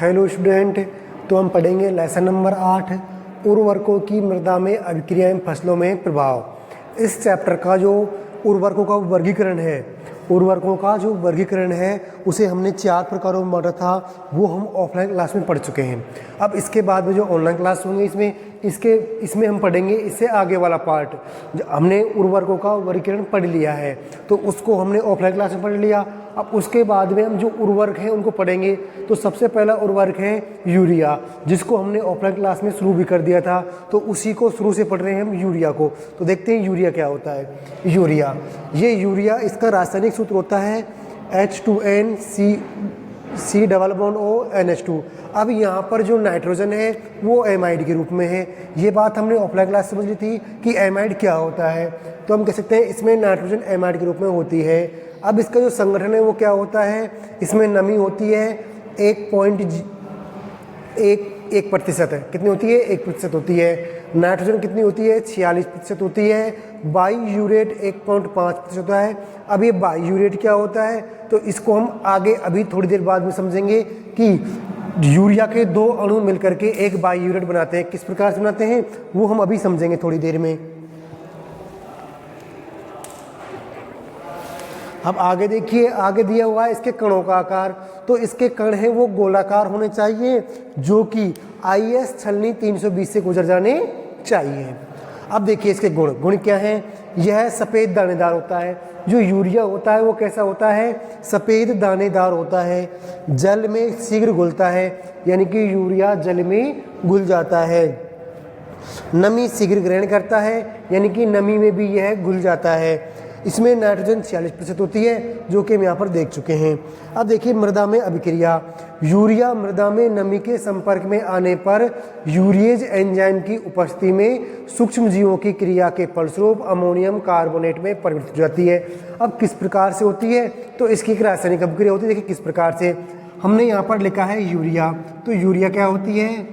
Hello student, तो हम पढ़ेंगे लेसन नंबर 8 उर्वरकों की मृदा में अभिक्रियाएं फसलों में प्रभाव। इस चैप्टर का जो उर्वरकों का वर्गीकरण है उसे हमने 4 प्रकारों में बांटा था, वो हम ऑफलाइन क्लास में पढ़ चुके हैं। अब इसके बाद में जो ऑनलाइन क्लास होंगे इसमें हम पढ़ेंगे इससे आगे वाला पार्ट। हमने उर्वरकों का वर्गीकरण पढ़ लिया है तो उसको हमने ऑफलाइन क्लास में पढ़ लिया। अब उसके बाद में हम जो उर्वरक हैं उनको पढ़ेंगे। तो सबसे पहला उर्वरक है यूरिया, जिसको हमने ऑफलाइन क्लास में शुरू भी कर दिया था, तो उसी को शुरू से पढ़ रहे हैं हम यूरिया को। तो देखते हैं यूरिया क्या होता है। यूरिया इसका रासायनिक सूत्र होता है H2N C≡CONH2। अब यहाँ पर जो नाइट्रोजन है वो एमाइड के रूप में है। ये बात हमने ऑफलाइन क्लास समझ ली थी कि एमाइड क्या होता है, तो हम कह सकते हैं इसमें नाइट्रोजन एमाइड के रूप में होती है। अब इसका जो संगठन है वो क्या होता है, इसमें नमी होती है 1% है। कितनी होती है? 1% होती है। नाइट्रोजन कितनी होती है? 46% होती है। बाईयूरेट 1.5% होता है। अब ये बाईयूरेट क्या होता है, तो इसको हम आगे अभी थोड़ी देर बाद में समझेंगे कि यूरिया के 2 अणु मिलकर के एक बाईयूरेट बनाते हैं। किस प्रकार से बनाते हैं वो हम अभी समझेंगे थोड़ी देर में। अब आगे देखिए, आगे दिया हुआ है इसके कणों का आकार। तो इसके कण हैं वो गोलाकार होने चाहिए, जो कि IS छलनी 320 से गुजर जाने चाहिए। अब देखिए इसके गुण क्या हैं। यह सफ़ेद दानेदार होता है। जो यूरिया होता है वो कैसा होता है? सफ़ेद दानेदार होता है। जल में शीघ्र घुलता है, यानी कि यूरिया जल में घुल जाता है। नमी शीघ्र ग्रहण करता है, यानी कि नमी में भी यह घुल जाता है। इसमें नाइट्रोजन 46% होती है, जो कि हम यहाँ पर देख चुके हैं। अब देखिए मृदा में अभिक्रिया। यूरिया मृदा में नमी के संपर्क में आने पर यूरिएज एंजाइम की उपस्थिति में सूक्ष्म जीवों की क्रिया के फलस्वरूप अमोनियम कार्बोनेट में परिवर्तित हो जाती है। अब किस प्रकार से होती है, तो इसकी एक रासायनिक अभिक्रिया होती है। देखिए किस प्रकार से, हमने यहाँ पर लिखा है यूरिया, तो यूरिया क्या होती है?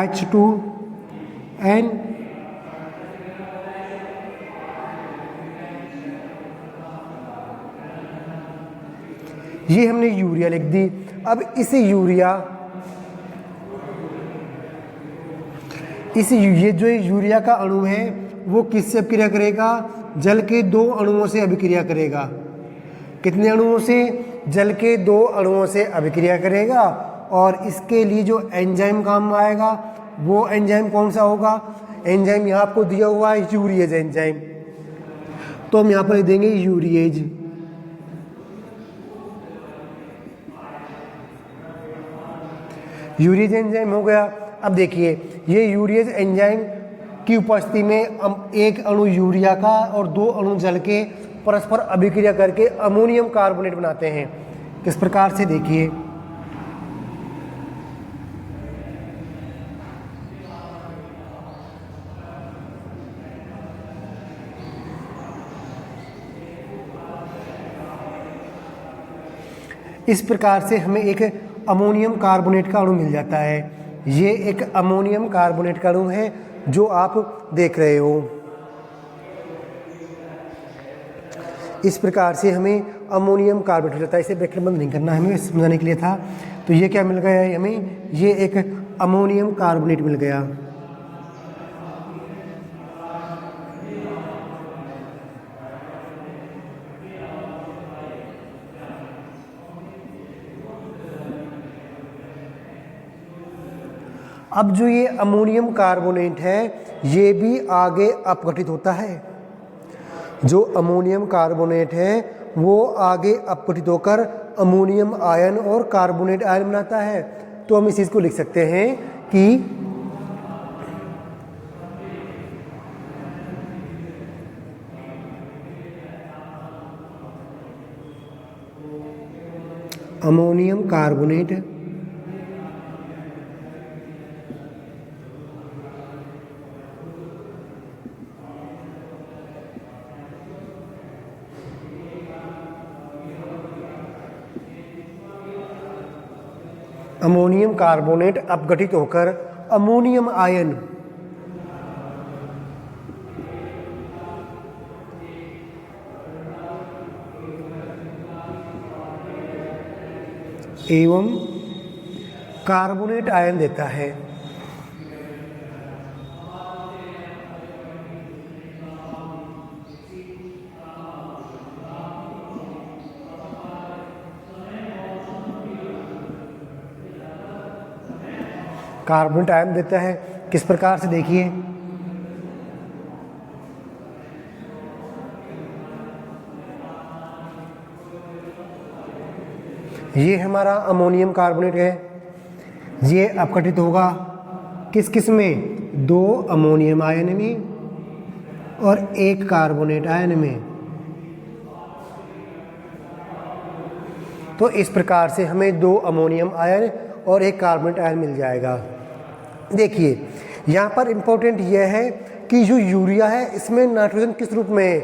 H2N ये हमने यूरिया लिख दी। अब ये जो यूरिया का अणु है वो किससे अभिक्रिया करेगा? जल के 2 अणुओं से अभिक्रिया करेगा। कितने अणुओं से? जल के 2 अणुओं से अभिक्रिया करेगा। और इसके लिए जो एंजाइम काम आएगा वो एंजाइम कौन सा होगा? एंजाइम यहाँ आपको दिया हुआ है यूरिएज एंजाइम, तो हम यहाँ पर लिख देंगे यूरिएज। यूरिएज एंजाइम हो गया। अब देखिए ये यूरिएज एंजाइम की उपस्थिति में एक अणु यूरिया का और 2 अणु जल के परस्पर अभिक्रिया करके अमोनियम कार्बोनेट बनाते हैं। किस प्रकार से, देखिए इस प्रकार से हमें एक अमोनियम कार्बोनेट का अणु मिल जाता है। ये एक अमोनियम कार्बोनेट का अणु है जो आप देख रहे हो। इस प्रकार से हमें अमोनियम कार्बोनेट मिल जाता है। इसे ब्रैकेट बंद नहीं करना, हमें समझाने के लिए था। तो ये क्या मिल गया है हमें? ये एक अमोनियम कार्बोनेट मिल गया। अब जो ये अमोनियम कार्बोनेट है ये भी आगे अपघटित होता है। जो अमोनियम कार्बोनेट है वो आगे अपघटित होकर अमोनियम आयन और कार्बोनेट आयन बनाता है। तो हम इस चीज़ को लिख सकते हैं कि अमोनियम कार्बोनेट अपघटित होकर अमोनियम आयन एवं कार्बोनेट आयन देता है। कार्बोनेट आयन देता है किस प्रकार से, देखिए ये हमारा अमोनियम कार्बोनेट है, ये अपघटित होगा किस किस में, 2 अमोनियम आयन में और 1 कार्बोनेट आयन में। तो इस प्रकार से हमें 2 अमोनियम आयन और 1 कार्बोनेट आयन मिल जाएगा। देखिए यहाँ पर इम्पोर्टेंट यह है कि जो यूरिया है इसमें नाइट्रोजन किस रूप में है,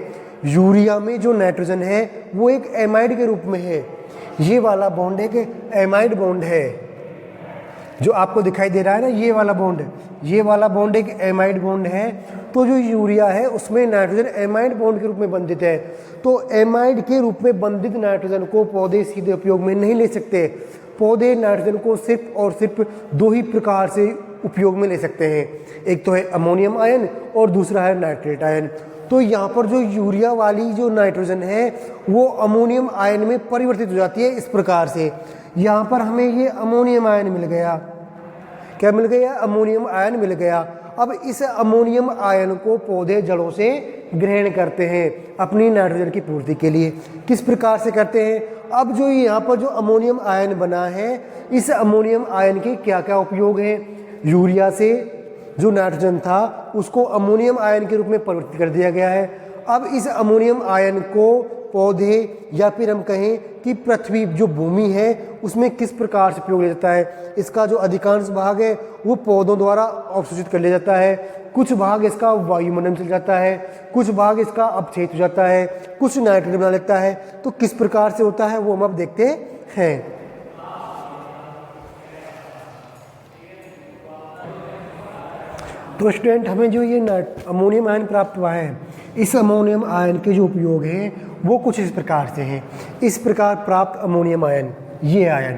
यूरिया में जो नाइट्रोजन है वो एक एमाइड के रूप में है। ये वाला बॉन्ड एक एमाइड बॉन्ड है जो आपको दिखाई दे रहा है ना, ये वाला बॉन्ड एक एमाइड बॉन्ड है। तो जो यूरिया है उसमें नाइट्रोजन एमाइड बॉन्ड के रूप में बंधित है। तो एमाइड के रूप में बंधित नाइट्रोजन को पौधे सीधे उपयोग में नहीं ले सकते। पौधे नाइट्रोजन को सिर्फ और सिर्फ 2 ही प्रकार से उपयोग में ले सकते हैं, एक तो है अमोनियम आयन और दूसरा है नाइट्रेट आयन। तो यहाँ पर जो यूरिया वाली जो नाइट्रोजन है वो अमोनियम आयन में परिवर्तित हो जाती है इस प्रकार से। यहाँ पर हमें ये अमोनियम आयन मिल गया, क्या मिल गया, अमोनियम आयन मिल गया। अब इस अमोनियम आयन को पौधे जड़ों से ग्रहण करते हैं अपनी नाइट्रोजन की पूर्ति के लिए। किस प्रकार से करते हैं, अब जो यहाँ पर जो अमोनियम आयन बना है इस अमोनियम आयन के क्या क्या उपयोग हैं, यूरिया से जो नाइट्रोजन था उसको अमोनियम आयन के रूप में परिवर्तित कर दिया गया है। अब इस अमोनियम आयन को पौधे या फिर हम कहें कि पृथ्वी जो भूमि है उसमें किस प्रकार से उपयोग लिया जाता है, इसका जो अधिकांश भाग है वो पौधों द्वारा अवशोषित कर लिया जाता है, कुछ भाग इसका वायुमंडल में चल जाता है, कुछ भाग इसका अपचयित हो जाता है, कुछ नाइट्रोजन बना लेता है। तो किस प्रकार से होता है वो हम अब देखते हैं। तो स्टूडेंट हमें जो ये अमोनियम आयन प्राप्त हुआ है, इस अमोनियम आयन के जो उपयोग हैं वो कुछ इस प्रकार से हैं। इस प्रकार प्राप्त अमोनियम आयन, ये आयन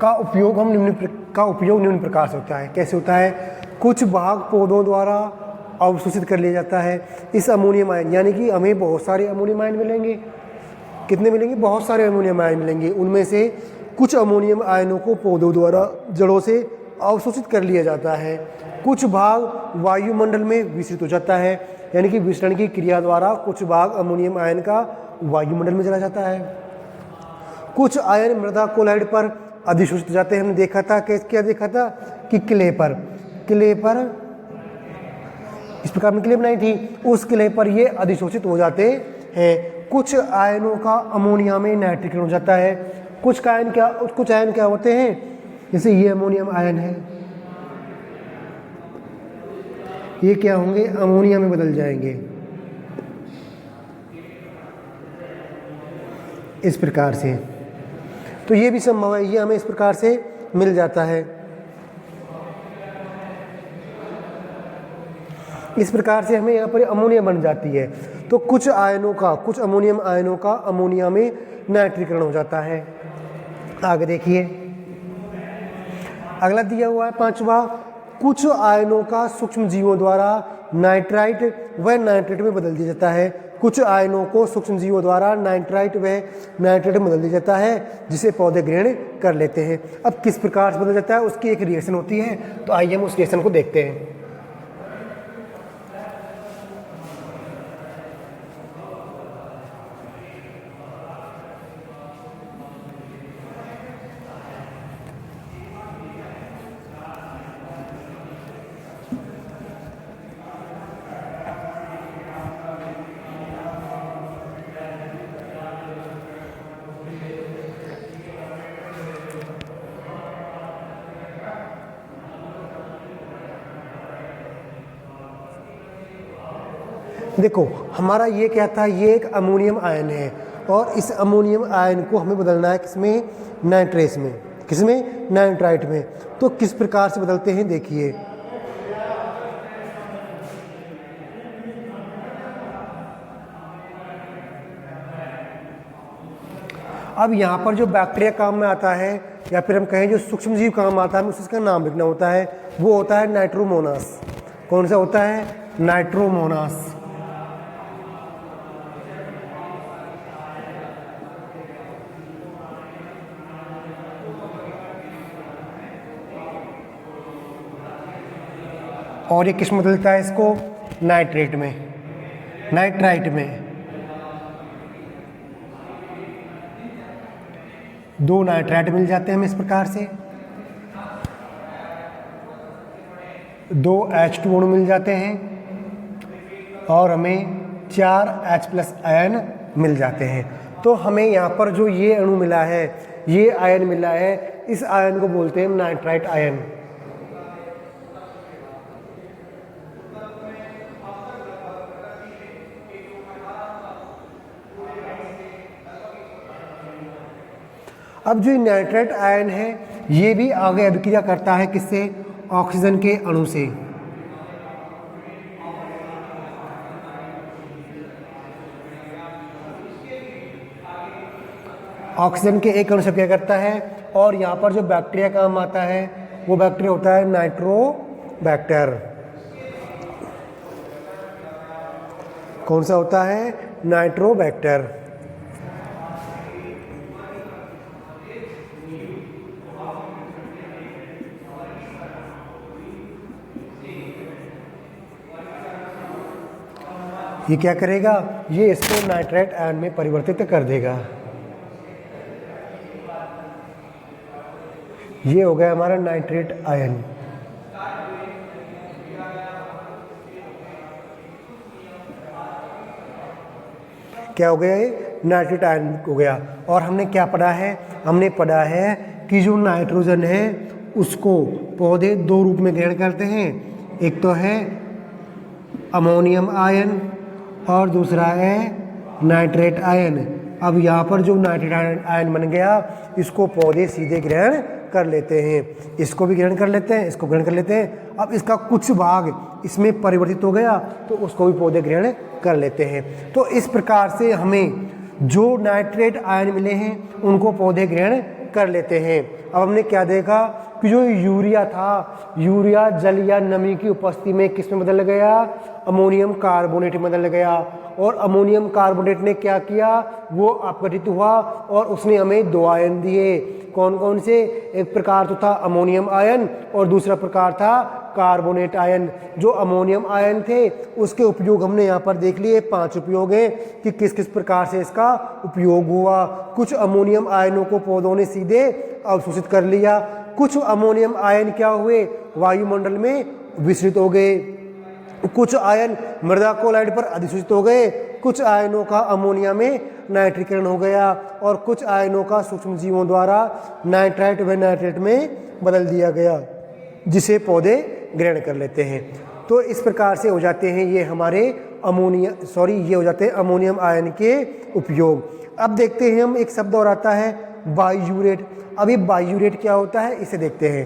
का उपयोग निम्न प्रकार से होता है। कैसे होता है, कुछ भाग पौधों द्वारा अवशोषित कर लिया जाता है इस अमोनियम आयन, यानी कि हमें बहुत सारे अमोनियम आयन मिलेंगे। कितने मिलेंगे, बहुत सारे अमोनियम आयन मिलेंगे। उनमें से कुछ अमोनियम आयनों को पौधों द्वारा जड़ों से अवशोषित कर लिया जाता है, कुछ भाग वायुमंडल में विसरित हो जाता है, यानी कि विसरण की क्रिया द्वारा कुछ भाग अमोनियम आयन का वायुमंडल में चला जाता है, कुछ आयन मृदा कोलाइड पर अधिशोषित हो जाते हैं। हमने देखा था क्या देखा था कि क्ले पर इस प्रकार हमने क्ले बनाई थी, उस क्ले पर ये अधिशोषित हो जाते हैं। कुछ आयनों का अमोनिया में नाइट्रीकरण हो जाता है। कुछ आयन क्या होते हैं, जैसे ये अमोनियम आयन है, ये क्या होंगे, अमोनिया में बदल जाएंगे इस प्रकार से। तो ये भी संभव है, ये हमें इस प्रकार से मिल जाता है। इस प्रकार से हमें यहाँ पर अमोनिया बन जाती है। तो कुछ अमोनियम आयनों का अमोनिया में नाइट्रीकरण हो जाता है। आगे देखिए, अगला दिया हुआ है 5वां, कुछ आयनों का सूक्ष्म जीवों द्वारा नाइट्राइट व नाइट्रेट में बदल दिया जाता है। कुछ आयनों को सूक्ष्म जीवों द्वारा नाइट्राइट व नाइट्रेट में बदल दिया जाता है, जिसे पौधे ग्रहण कर लेते हैं। अब किस प्रकार से बदल जाता है, उसकी एक रिएक्शन होती है, तो आइए हम उस रिएक्शन को देखते हैं। देखो हमारा ये क्या था, ये एक अमोनियम आयन है और इस अमोनियम आयन को हमें बदलना है किसमें, नाइट्रेस में, किसमें, नाइट्राइट में। तो किस प्रकार से बदलते हैं देखिए, अब यहाँ पर जो बैक्टीरिया काम में आता है या फिर हम कहें जो सूक्ष्म जीव काम आता है हमें उसका नाम लिखना होता है, वो होता है नाइट्रोमोनास। कौन सा होता है? नाइट्रोमोनास। और ये किस में बदलता है इसको? नाइट्रेट में, नाइट्राइट में। 2 नाइट्राइट मिल जाते हैं हमें इस प्रकार से, 2 H2 अणु मिल जाते हैं और हमें 4 H+ आयन मिल जाते हैं। तो हमें यहाँ पर जो ये अणु मिला है, ये आयन मिला है, इस आयन को बोलते हैं नाइट्राइट आयन। अब जो नाइट्राइट आयन है ये भी आगे अभिक्रिया करता है किससे? ऑक्सीजन के अणु से। ऑक्सीजन के एक अणु से क्या करता है, और यहाँ पर जो बैक्टीरिया काम आता है वो बैक्टीरिया होता है नाइट्रोबैक्टर। कौन सा होता है? नाइट्रोबैक्टर। ये क्या करेगा? ये इसको नाइट्राइट आयन में परिवर्तित कर देगा। ये हो गया हमारा नाइट्रेट आयन। क्या हो गया? ये नाइट्रेट आयन हो गया। और हमने क्या पढ़ा है? हमने पढ़ा है कि जो नाइट्रोजन है उसको पौधे 2 रूप में ग्रहण करते हैं, एक तो है अमोनियम आयन और दूसरा है नाइट्रेट आयन। अब यहाँ पर जो नाइट्रेट आयन बन गया इसको पौधे सीधे ग्रहण कर लेते हैं, इसको भी ग्रहण कर लेते हैं, इसको ग्रहण कर लेते हैं। अब इसका कुछ भाग इसमें परिवर्तित हो गया तो उसको भी पौधे ग्रहण कर लेते हैं। तो इस प्रकार से हमें जो नाइट्रेट आयन मिले हैं उनको पौधे ग्रहण कर लेते हैं। अब हमने क्या देखा कि जो यूरिया था, यूरिया जल या नमी की उपस्थिति में किस में बदल गया? अमोनियम कार्बोनेट में बदल गया। और अमोनियम कार्बोनेट ने क्या किया? वो अपघटित हुआ और उसने हमें 2 आयन दिए। कौन कौन से? एक प्रकार तो था अमोनियम आयन और दूसरा प्रकार था कार्बोनेट आयन। जो अमोनियम आयन थे उसके उपयोग हमने यहाँ पर देख लिए, 5 उपयोग हैं कि किस किस प्रकार से इसका उपयोग हुआ। कुछ अमोनियम आयनों को पौधों ने सीधे अवशोषित कर लिया, कुछ अमोनियम आयन क्या हुए? वायुमंडल में विसरित हो गए, कुछ आयन मृदा कोलाइड पर अधिसूचित हो गए, कुछ आयनों का अमोनिया में नाइट्रीकरण हो गया और कुछ आयनों का सूक्ष्म जीवों द्वारा नाइट्राइट व नाइट्रेट में बदल दिया गया, जिसे पौधे ग्रहण कर लेते हैं। तो इस प्रकार से हो जाते हैं ये हमारे ये हो जाते हैं अमोनियम आयन के उपयोग। अब देखते हैं हम, एक शब्द और आता है बाइयूरेट। अब ये बाइयूरेट क्या होता है इसे देखते हैं।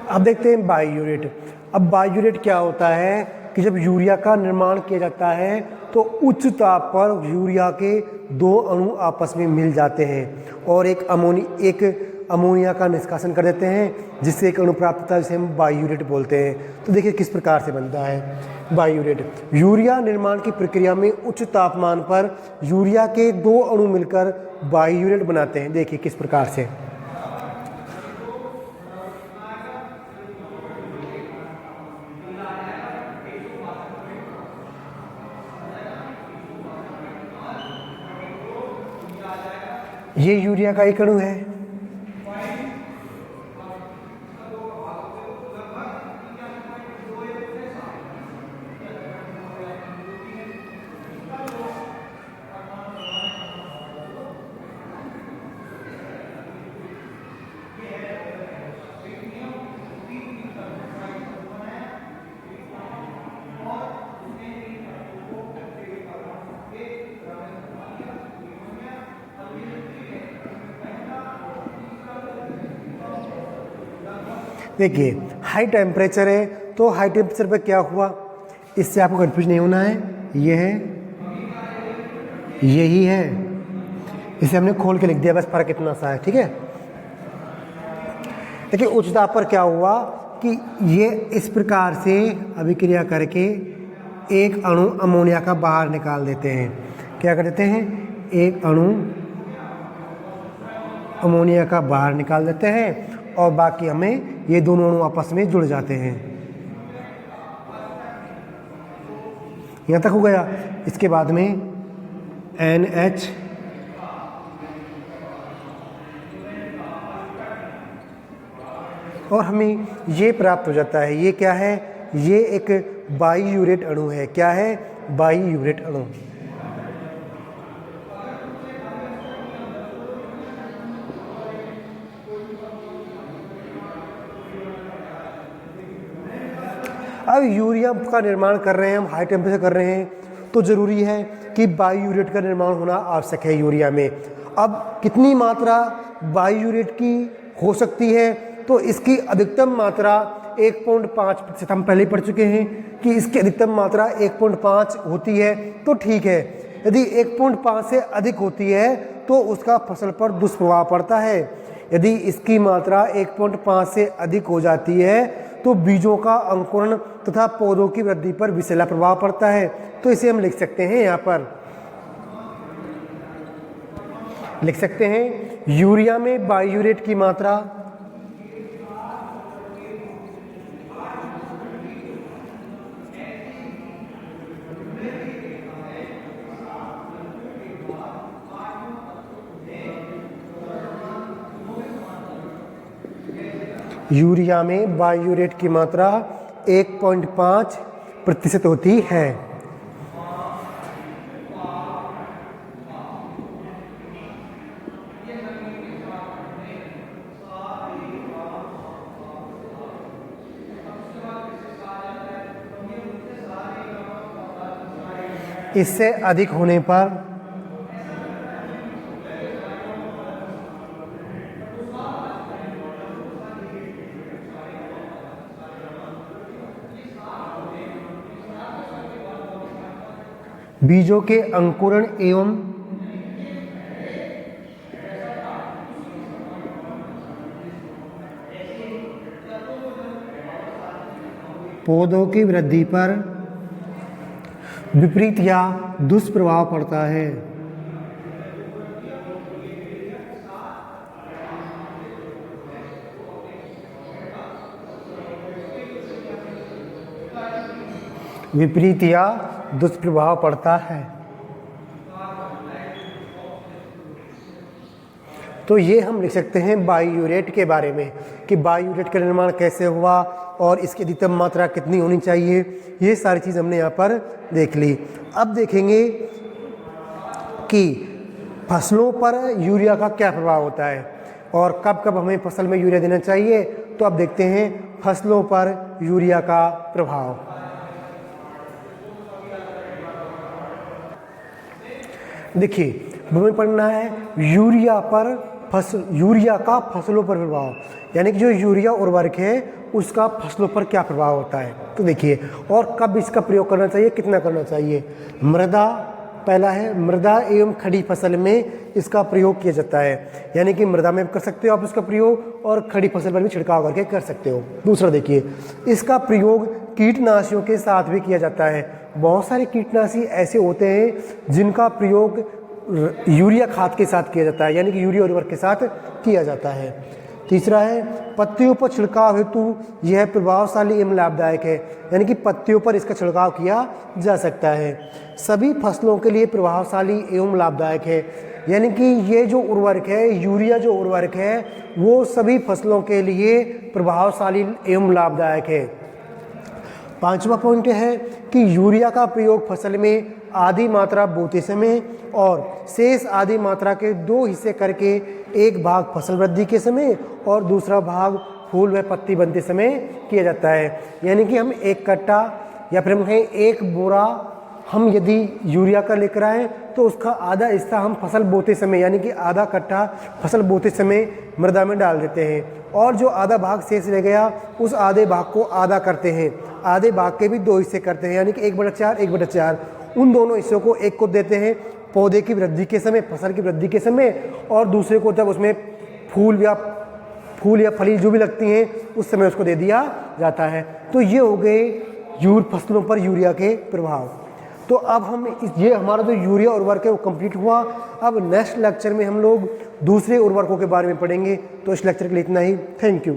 अब देखते हैं बाइयूरेट। अब बाइयूरेट क्या होता है कि जब यूरिया का निर्माण किया जाता है तो उच्च ताप पर यूरिया के 2 अणु आपस में मिल जाते हैं और एक अमोनिया का निष्कासन कर देते हैं, जिससे एक अणु प्राप्त होता है, जिसे हम बाइयूरेट बोलते हैं। तो देखिए किस प्रकार से बनता है बाइयूरेट। यूरिया निर्माण की प्रक्रिया में उच्च तापमान पर यूरिया के 2 अणु मिलकर बाइयूरेट बनाते हैं। देखिए किस प्रकार से। ये यूरिया का एक अणु है, देखिए हाई टेम्परेचर है तो हाई टेम्परेचर पे क्या हुआ, इससे आपको कन्फ्यूज नहीं होना है। यही है, इसे हमने खोल के लिख दिया, बस फर्क इतना सा है, ठीक है। देखिए उच्च दाब पर क्या हुआ कि ये इस प्रकार से अभिक्रिया करके एक अणु अमोनिया का बाहर निकाल देते हैं। क्या कर देते हैं? एक अणु अमोनिया का बाहर निकाल देते हैं और बाकी हमें ये दोनों अणु आपस में जुड़ जाते हैं। यहाँ तक हो गया। इसके बाद में NH और हमें ये प्राप्त हो जाता है। ये क्या है? ये एक बाईयूरेट अणु है। क्या है? बाईयूरेट अणु। अब यूरिया का निर्माण कर रहे हैं हम, हाई टेम्परेचर कर रहे हैं, तो ज़रूरी है कि बाईयूरेट का निर्माण होना आवश्यक है यूरिया में। अब कितनी मात्रा बाईयूरेट की हो सकती है? तो इसकी अधिकतम मात्रा 1.5%, हम पहले पढ़ चुके हैं कि इसकी अधिकतम मात्रा 1.5 होती है, तो ठीक है। यदि 1.5 से अधिक होती है तो उसका फसल पर दुष्प्रभाव पड़ता है। यदि इसकी मात्रा 1.5 से अधिक हो जाती है तो बीजों का अंकुरण तथा पौधों की वृद्धि पर विषैला प्रभाव पड़ता है। तो इसे हम लिख सकते हैं, यहाँ पर लिख सकते हैं यूरिया में बाईयूरेट की मात्रा यूरिया में बाईयूरेट की मात्रा 1.5% होती है। इससे अधिक होने पर बीजों के अंकुरण एवं पौधों की वृद्धि पर विपरीत या दुष्प्रभाव पड़ता है। विपरीत या दुष्प्रभाव पड़ता है। तो ये हम लिख सकते हैं बाईयूरेट के बारे में कि बाईयूरेट का निर्माण कैसे हुआ और इसकी अधिकतम मात्रा कितनी होनी चाहिए। ये सारी चीज़ हमने यहाँ पर देख ली। अब देखेंगे कि फसलों पर यूरिया का क्या प्रभाव होता है और कब कब हमें फसल में यूरिया देना चाहिए। तो अब देखते हैं फसलों पर यूरिया का प्रभाव। देखिए हमें पढ़ना है यूरिया का फसलों पर प्रभाव, यानी कि जो यूरिया उर्वरक है उसका फसलों पर क्या प्रभाव होता है। तो देखिए, और कब इसका प्रयोग करना चाहिए, कितना करना चाहिए। मृदा, पहला है मृदा एवं खड़ी फसल में इसका प्रयोग किया जाता है, यानी कि मृदा में कर सकते हो आप इसका प्रयोग और खड़ी फसल पर भी छिड़काव करके कर सकते हो। दूसरा देखिए, इसका प्रयोग कीटनाशियों के साथ भी किया जाता है। बहुत सारे कीटनाशी ऐसे होते हैं जिनका प्रयोग यूरिया खाद के साथ किया जाता है, यानी कि यूरिया उर्वरक के साथ किया जाता है। तीसरा है पत्तियों पर छिड़काव हेतु यह प्रभावशाली एवं लाभदायक है, यानी कि पत्तियों पर इसका छिड़काव किया जा सकता है। सभी फसलों के लिए प्रभावशाली एवं लाभदायक है, यानी कि ये जो उर्वरक है, यूरिया जो उर्वरक है वो सभी फसलों के लिए प्रभावशाली एवं लाभदायक है। पांचवा पॉइंट है कि यूरिया का प्रयोग फसल में आधी मात्रा बोते समय और शेष आधी मात्रा के 2 हिस्से करके एक भाग फसल वृद्धि के समय और दूसरा भाग फूल व पत्ती बनते समय किया जाता है। यानी कि हम एक कट्टा या फिर हम कहें एक बोरा हम यदि यूरिया का लेकर आएँ तो उसका आधा हिस्सा हम फसल बोते समय, यानी कि आधा कट्टा फसल बोते समय मृदा में डाल देते हैं और जो आधा भाग शेष रह गया उस आधे भाग को आधा करते हैं, आधे भाग के भी 2 हिस्से करते हैं, यानी कि 1/4 1/4। उन दोनों हिस्सों को एक को देते हैं पौधे की वृद्धि के समय, फसल की वृद्धि के समय, और दूसरे को जब उसमें फूल या फली जो भी लगती हैं उस समय उसको दे दिया जाता है। तो ये हो गए फसलों पर यूरिया के प्रभाव। तो अब हम ये हमारा जो यूरिया उर्वरक है वो कंप्लीट हुआ। अब नेक्स्ट लेक्चर में हम लोग दूसरे उर्वरकों के बारे में पढ़ेंगे। तो इस लेक्चर के लिए इतना ही। Thank you.